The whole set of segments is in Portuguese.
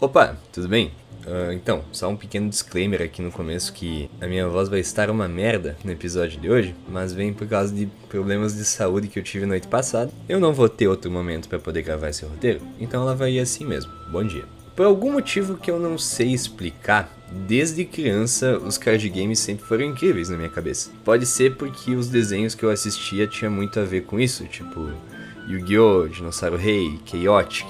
Opa, tudo bem? Então, só um pequeno disclaimer aqui no começo que a minha voz vai estar uma merda no episódio de hoje, mas vem por causa de problemas de saúde que eu tive noite passada. Eu não vou ter outro momento para poder gravar esse roteiro, então ela vai ir assim mesmo. Bom dia. Por algum motivo que eu não sei explicar, desde criança os card games sempre foram incríveis na minha cabeça. Pode ser porque os desenhos que eu assistia tinha muito a ver com isso, tipo Yu-Gi-Oh!, Dinossauro Rei, Chaotic,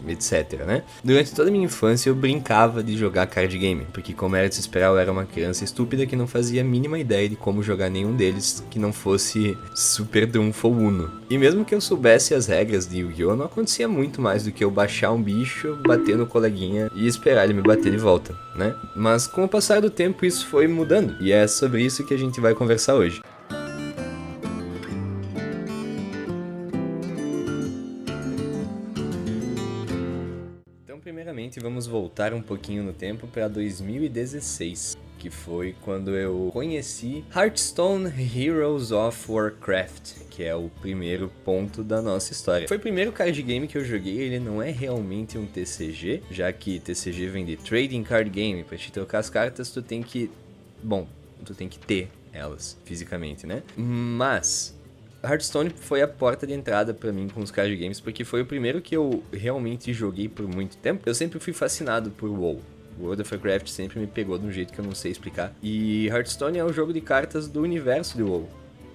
etc, né? Durante toda a minha infância eu brincava de jogar card game, porque como era de se esperar eu era uma criança estúpida que não fazia a mínima ideia de como jogar nenhum deles que não fosse Super Trunfo ou Uno. E mesmo que eu soubesse as regras de Yu-Gi-Oh!, não acontecia muito mais do que eu baixar um bicho, bater no coleguinha e esperar ele me bater de volta, né? Mas com o passar do tempo isso foi mudando, e é sobre isso que a gente vai conversar hoje. Primeiramente, vamos voltar um pouquinho no tempo para 2016, que foi quando eu conheci Hearthstone Heroes of Warcraft, que é o primeiro ponto da nossa história. Foi o primeiro card game que eu joguei, ele não é realmente um TCG, já que TCG vem de Trading Card Game. Para te trocar as cartas, tu tem que ter elas fisicamente, né? Mas Hearthstone foi a porta de entrada pra mim com os card games, porque foi o primeiro que eu realmente joguei por muito tempo. Eu sempre fui fascinado por WoW. World of Warcraft sempre me pegou de um jeito que eu não sei explicar. E Hearthstone é o jogo de cartas do universo de WoW.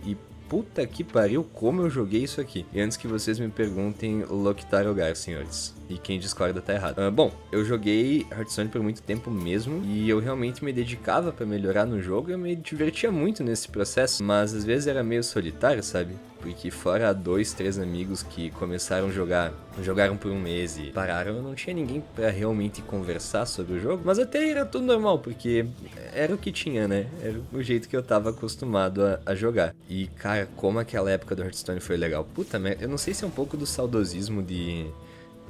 E puta que pariu, como eu joguei isso aqui. E antes que vocês me perguntem, Loktar senhores. E quem discorda tá errado. Bom, eu joguei Hearthstone por muito tempo mesmo, e eu realmente me dedicava pra melhorar no jogo, e eu me divertia muito nesse processo, mas às vezes era meio solitário, sabe? Porque fora 2, 3 amigos que começaram a jogaram por um mês e pararam, eu não tinha ninguém pra realmente conversar sobre o jogo, mas até era tudo normal, porque era o que tinha, né? Era o jeito que eu tava acostumado a jogar. E cara, como aquela época do Hearthstone foi legal. Puta merda, eu não sei se é um pouco do saudosismo de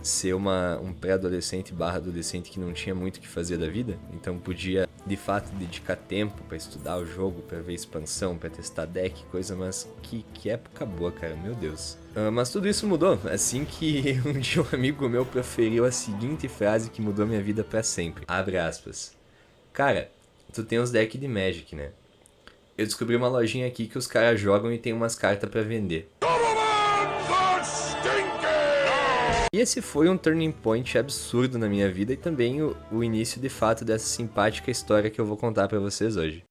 ser um pré-adolescente / adolescente que não tinha muito o que fazer da vida, então podia de fato dedicar tempo pra estudar o jogo, pra ver expansão, pra testar deck, coisa, mas que época boa, cara, meu Deus. Mas tudo isso mudou, assim que um dia um amigo meu proferiu a seguinte frase que mudou minha vida pra sempre, abre aspas: cara, tu tem uns decks de Magic, né? Eu descobri uma lojinha aqui que os caras jogam e tem umas cartas pra vender. E esse foi um turning point absurdo na minha vida e também o início de fato dessa simpática história que eu vou contar pra vocês hoje.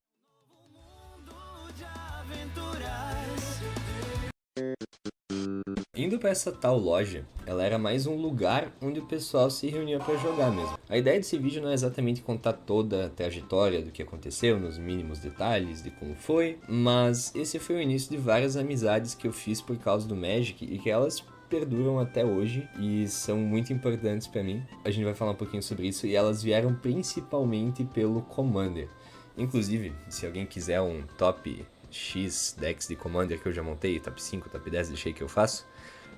Indo pra essa tal loja, ela era mais um lugar onde o pessoal se reunia pra jogar mesmo. A ideia desse vídeo não é exatamente contar toda a trajetória do que aconteceu, nos mínimos detalhes de como foi, mas esse foi o início de várias amizades que eu fiz por causa do Magic e que elas perduram até hoje e são muito importantes pra mim. A gente vai falar um pouquinho sobre isso, e elas vieram principalmente pelo Commander. Inclusive, se alguém quiser um top X decks de Commander que eu já montei, top 5, top 10, deixei que eu faço.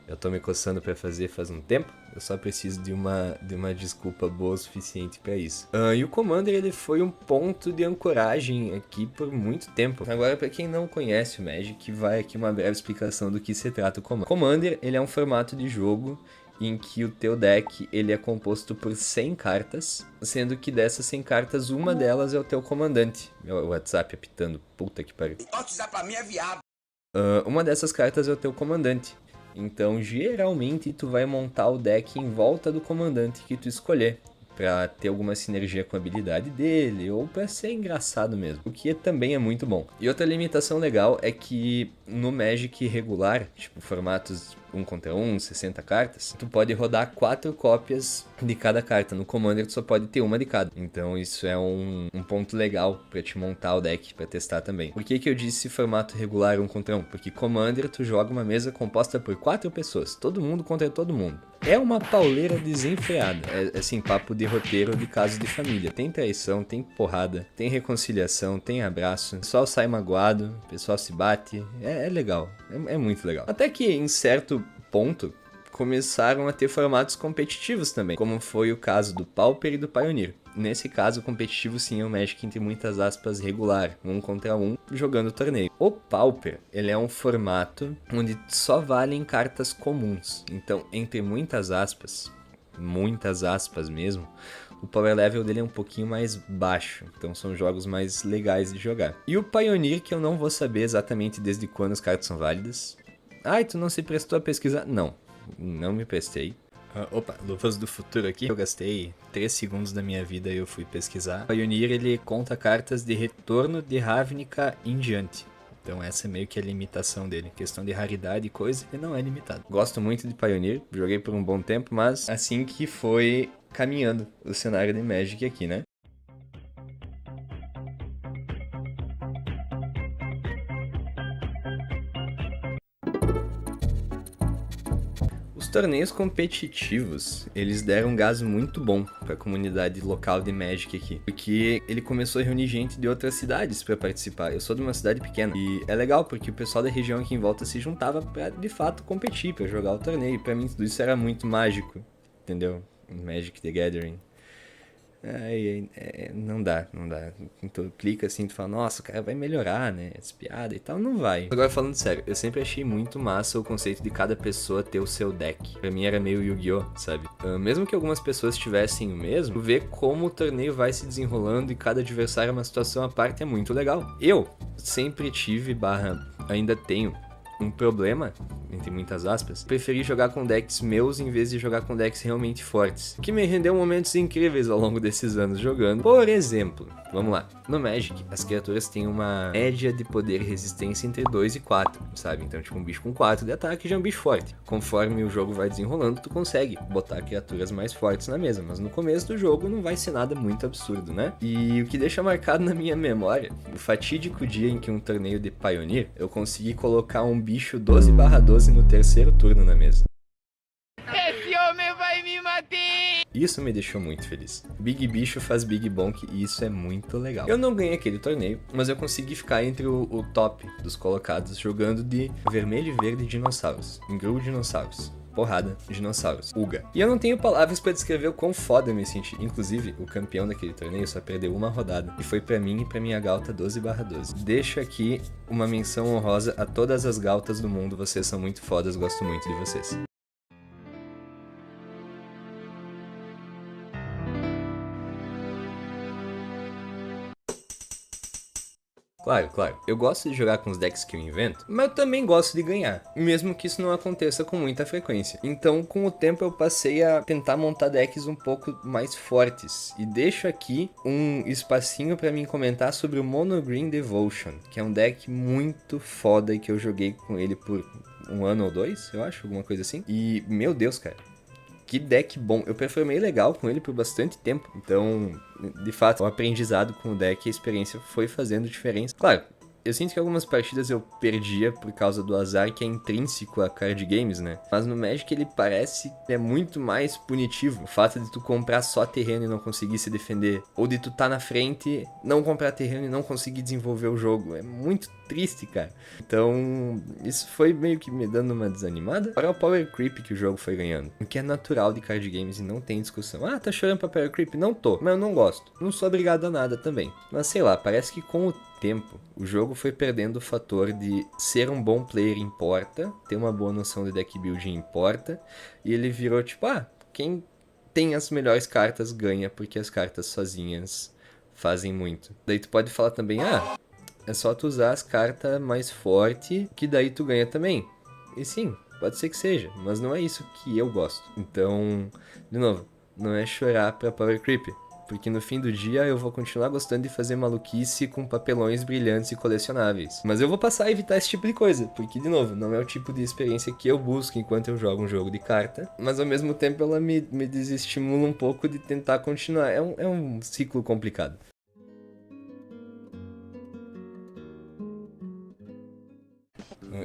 Eu tô me coçando pra fazer faz um tempo, eu só preciso de uma desculpa boa o suficiente pra isso. E o Commander, ele foi um ponto de ancoragem aqui por muito tempo. Agora, pra quem não conhece o Magic, vai aqui uma breve explicação do que se trata o Commander. Commander, ele é um formato de jogo em que o teu deck ele é composto por 100 cartas, sendo que dessas 100 cartas, uma delas é o teu comandante. O WhatsApp apitando, puta que pariu. WhatsApp pra mim é viado. Uma dessas cartas é o teu comandante. Então, geralmente, tu vai montar o deck em volta do comandante que tu escolher, pra ter alguma sinergia com a habilidade dele, ou pra ser engraçado mesmo, o que também é muito bom. E outra limitação legal é que no Magic regular, tipo formatos 1 contra 1, 60 cartas, tu pode rodar 4 cópias de cada carta. No Commander tu só pode ter uma de cada. Então isso é um ponto legal pra te montar o deck, pra testar também. Por que eu disse formato regular 1 contra 1? Porque Commander tu joga uma mesa composta por 4 pessoas, todo mundo contra todo mundo. É uma pauleira desenfreada. É assim, papo de roteiro de casos de família. Tem traição, tem porrada, tem reconciliação, tem abraço. O pessoal sai magoado, o pessoal se bate. É legal, é muito legal. Até que em certo ponto começaram a ter formatos competitivos também, como foi o caso do Pauper e do Pioneer. Nesse caso, o competitivo sim é o Magic entre muitas aspas regular, 1 contra 1, jogando o torneio. O Pauper, ele é um formato onde só valem cartas comuns. Então, entre muitas aspas, muitas aspas mesmo, o power level dele é um pouquinho mais baixo, então são jogos mais legais de jogar. E o Pioneer, que eu não vou saber exatamente desde quando as cartas são válidas. Ai, tu não se prestou a pesquisar? Não me prestei. Opa, luvas do futuro aqui. Eu gastei 3 segundos da minha vida e eu fui pesquisar. O Pioneer, ele conta cartas de retorno de Ravnica em diante. Então essa é meio que a limitação dele. Questão de raridade e coisa, ele não é limitado. Gosto muito de Pioneer, joguei por um bom tempo, mas assim que foi caminhando o cenário de Magic aqui, né? Os torneios competitivos, eles deram um gás muito bom para a comunidade local de Magic aqui, porque ele começou a reunir gente de outras cidades para participar. Eu sou de uma cidade pequena e é legal porque o pessoal da região aqui em volta se juntava para de fato competir, para jogar o torneio. Para mim tudo isso era muito mágico, entendeu? Magic the Gathering. Não dá. Tu clica assim, tu fala, nossa, o cara vai melhorar, né? As piadas e tal, não vai. Agora falando sério, eu sempre achei muito massa o conceito de cada pessoa ter o seu deck. Pra mim era meio Yu-Gi-Oh, sabe? Mesmo que algumas pessoas tivessem o mesmo, ver como o torneio vai se desenrolando e cada adversário é uma situação à parte é muito legal. Eu sempre tive, ainda tenho, um problema, entre muitas aspas, preferi jogar com decks meus em vez de jogar com decks realmente fortes, o que me rendeu momentos incríveis ao longo desses anos jogando. Por exemplo, vamos lá, no Magic, as criaturas têm uma média de poder e resistência entre 2 e 4, sabe? Então, tipo, um bicho com 4 de ataque já é um bicho forte. Conforme o jogo vai desenrolando, tu consegue botar criaturas mais fortes na mesa, mas no começo do jogo não vai ser nada muito absurdo, né? E o que deixa marcado na minha memória, o fatídico dia em que um torneio de Pioneer, eu consegui colocar um bicho 12/12 no terceiro turno na mesa. Esse homem vai me matar! Isso me deixou muito feliz. Big Bicho faz Big Bonk e isso é muito legal. Eu não ganhei aquele torneio, mas eu consegui ficar entre o top dos colocados jogando de vermelho e verde dinossauros. Engru dinossauros. Porrada, dinossauros, Uga. E eu não tenho palavras pra descrever o quão foda eu me senti. Inclusive, o campeão daquele torneio só perdeu uma rodada. E foi pra mim e pra minha Gauta 12/12. Deixo aqui uma menção honrosa a todas as Gautas do mundo. Vocês são muito fodas, gosto muito de vocês. Claro. Eu gosto de jogar com os decks que eu invento, mas eu também gosto de ganhar, mesmo que isso não aconteça com muita frequência. Então, com o tempo, eu passei a tentar montar decks um pouco mais fortes. E deixo aqui um espacinho pra mim comentar sobre o Mono Green Devotion, que é um deck muito foda e que eu joguei com ele por 1 ano ou 2, eu acho, alguma coisa assim. E, meu Deus, cara. Que deck bom. Eu performei legal com ele por bastante tempo. Então, de fato, o aprendizado com o deck e a experiência foi fazendo diferença. Claro, eu sinto que algumas partidas eu perdia por causa do azar que é intrínseco a card games, né? Mas no Magic ele parece que é muito mais punitivo. O fato de tu comprar só terreno e não conseguir se defender. Ou de tu tá na frente, não comprar terreno e não conseguir desenvolver o jogo. É muito triste, cara. Então, isso foi meio que me dando uma desanimada. Para o power creep que o jogo foi ganhando. O que é natural de card games e não tem discussão. Ah, tá chorando pra power creep? Não tô, mas eu não gosto. Não sou obrigado a nada também. Mas sei lá, parece que com o tempo, o jogo foi perdendo o fator de ser um bom player importa, ter uma boa noção de deck building importa, e ele virou tipo, quem tem as melhores cartas ganha, porque as cartas sozinhas fazem muito. Daí tu pode falar também, é só tu usar as cartas mais fortes, que daí tu ganha também. E sim, pode ser que seja, mas não é isso que eu gosto. Então, de novo, não é chorar pra power creep. Porque no fim do dia eu vou continuar gostando de fazer maluquice com papelões brilhantes e colecionáveis. Mas eu vou passar a evitar esse tipo de coisa, porque, de novo, não é o tipo de experiência que eu busco enquanto eu jogo um jogo de carta. Mas ao mesmo tempo ela me desestimula um pouco de tentar continuar. É um ciclo complicado.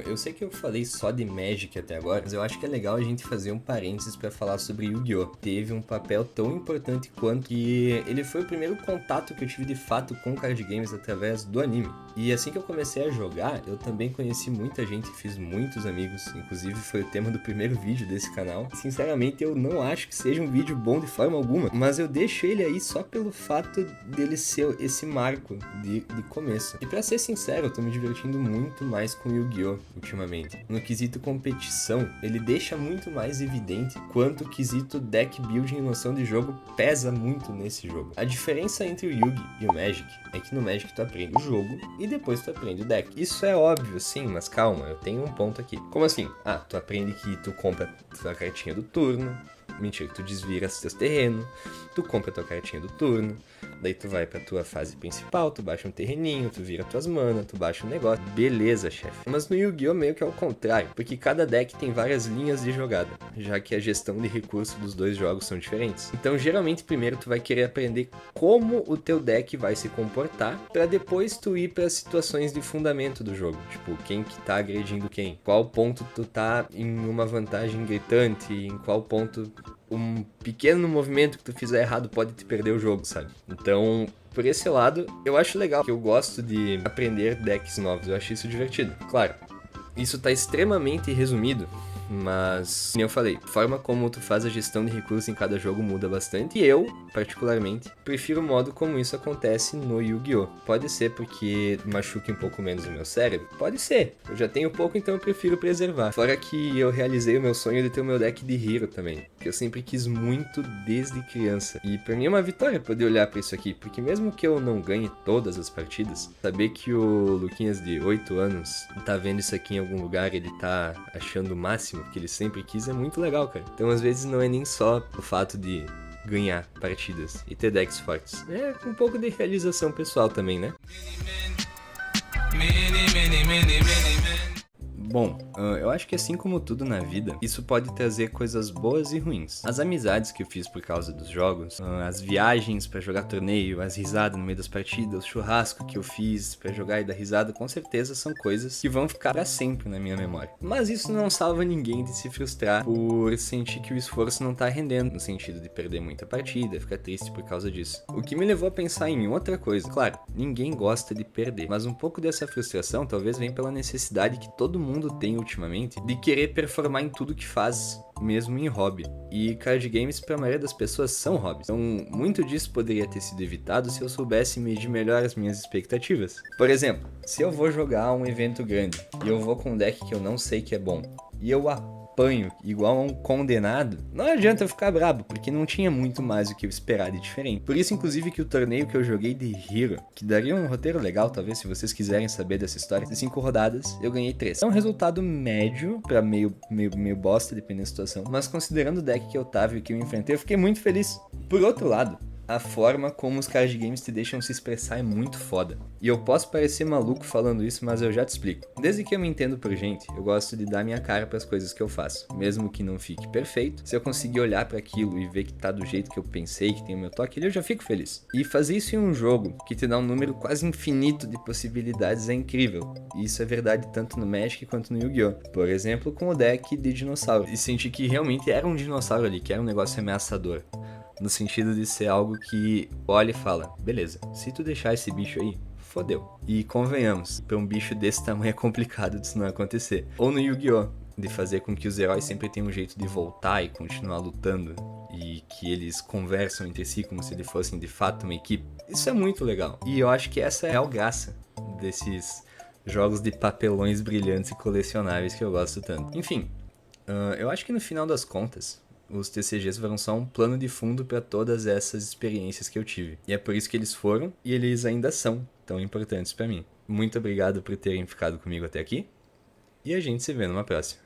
Eu sei que eu falei só de Magic até agora, mas eu acho que é legal a gente fazer um parênteses pra falar sobre Yu-Gi-Oh! Teve um papel tão importante quanto que ele foi o primeiro contato que eu tive de fato com card games através do anime. E assim que eu comecei a jogar, eu também conheci muita gente, fiz muitos amigos, inclusive foi o tema do primeiro vídeo desse canal. Sinceramente, eu não acho que seja um vídeo bom de forma alguma, mas eu deixo ele aí só pelo fato dele ser esse marco de começo. E pra ser sincero, eu tô me divertindo muito mais com Yu-Gi-Oh! O ultimamente. No quesito competição, ele deixa muito mais evidente quanto o quesito deck building e noção de jogo pesa muito nesse jogo. A diferença entre o Yu-Gi e o Magic é que no Magic tu aprende o jogo e depois tu aprende o deck. Isso é óbvio, sim, mas calma, eu tenho um ponto aqui. Como assim? Tu aprende que tu compra a cartinha do turno. Mentira, tu desvira teus terrenos, tu compra tua cartinha do turno, daí tu vai pra tua fase principal, tu baixa um terreninho, tu vira tuas manas, tu baixa um negócio. Beleza, chefe. Mas no Yu-Gi-Oh! Meio que é o contrário, porque cada deck tem várias linhas de jogada, já que a gestão de recursos dos dois jogos são diferentes. Então, geralmente, primeiro tu vai querer aprender como o teu deck vai se comportar, pra depois tu ir para situações de fundamento do jogo. Tipo, quem que tá agredindo quem? Qual ponto tu tá em uma vantagem gritante, em qual ponto um pequeno movimento que tu fizer errado pode te perder o jogo, sabe? Então, por esse lado, eu acho legal, que eu gosto de aprender decks novos, eu acho isso divertido. Claro, isso tá extremamente resumido, mas, como eu falei, a forma como tu faz a gestão de recursos em cada jogo muda bastante. E eu, particularmente, prefiro o modo como isso acontece no Yu-Gi-Oh! Pode ser porque machuque um pouco menos o meu cérebro? Pode ser. Eu já tenho pouco, então eu prefiro preservar. Fora que eu realizei o meu sonho de ter o meu deck de Hero também, que eu sempre quis muito desde criança. E pra mim é uma vitória poder olhar pra isso aqui, porque mesmo que eu não ganhe todas as partidas, saber que o Luquinhas de 8 anos tá vendo isso aqui em algum lugar, ele tá achando o máximo que ele sempre quis, é muito legal, cara. Então, às vezes, não é nem só o fato de ganhar partidas e ter decks fortes. É um pouco de realização pessoal também, né? Bom, eu acho que assim como tudo na vida, isso pode trazer coisas boas e ruins. As amizades que eu fiz por causa dos jogos, as viagens pra jogar torneio, as risadas no meio das partidas, o churrasco que eu fiz pra jogar e dar risada, com certeza são coisas que vão ficar pra sempre na minha memória. Mas isso não salva ninguém de se frustrar por sentir que o esforço não tá rendendo, no sentido de perder muita partida, ficar triste por causa disso. O que me levou a pensar em outra coisa. Claro, ninguém gosta de perder, mas um pouco dessa frustração talvez venha pela necessidade que todo mundo tem ultimamente de querer performar em tudo que faz, mesmo em hobby. E card games pra maioria das pessoas são hobbies. Então, muito disso poderia ter sido evitado se eu soubesse medir melhor as minhas expectativas. Por exemplo, se eu vou jogar um evento grande e eu vou com um deck que eu não sei que é bom, e eu apanho igual a um condenado, não adianta eu ficar brabo, porque não tinha muito mais o que eu esperar de diferente. Por isso, inclusive, que o torneio que eu joguei de Hero, que daria um roteiro legal, talvez, se vocês quiserem saber dessa história, de 5 rodadas, eu ganhei 3. É um resultado médio, pra meio bosta, dependendo da situação, mas considerando o deck que eu tava e que eu enfrentei, eu fiquei muito feliz. Por outro lado, a forma como os card games te deixam se expressar é muito foda. E eu posso parecer maluco falando isso, mas eu já te explico. Desde que eu me entendo por gente, eu gosto de dar minha cara para as coisas que eu faço. Mesmo que não fique perfeito, se eu conseguir olhar para aquilo e ver que tá do jeito que eu pensei, que tem o meu toque, eu já fico feliz. E fazer isso em um jogo que te dá um número quase infinito de possibilidades é incrível. E isso é verdade tanto no Magic quanto no Yu-Gi-Oh! Por exemplo, com o deck de dinossauro. E sentir que realmente era um dinossauro ali, que era um negócio ameaçador. No sentido de ser algo que olha e fala, beleza, se tu deixar esse bicho aí, fodeu. E convenhamos, pra um bicho desse tamanho é complicado disso não acontecer. Ou no Yu-Gi-Oh! De fazer com que os heróis sempre tenham um jeito de voltar e continuar lutando, e que eles conversam entre si como se eles fossem de fato uma equipe. Isso é muito legal. E eu acho que essa é a real graça desses jogos de papelões brilhantes e colecionáveis que eu gosto tanto. Enfim, eu acho que no final das contas, os TCGs foram só um plano de fundo para todas essas experiências que eu tive. E é por isso que eles foram e eles ainda são tão importantes para mim. Muito obrigado por terem ficado comigo até aqui e a gente se vê numa próxima.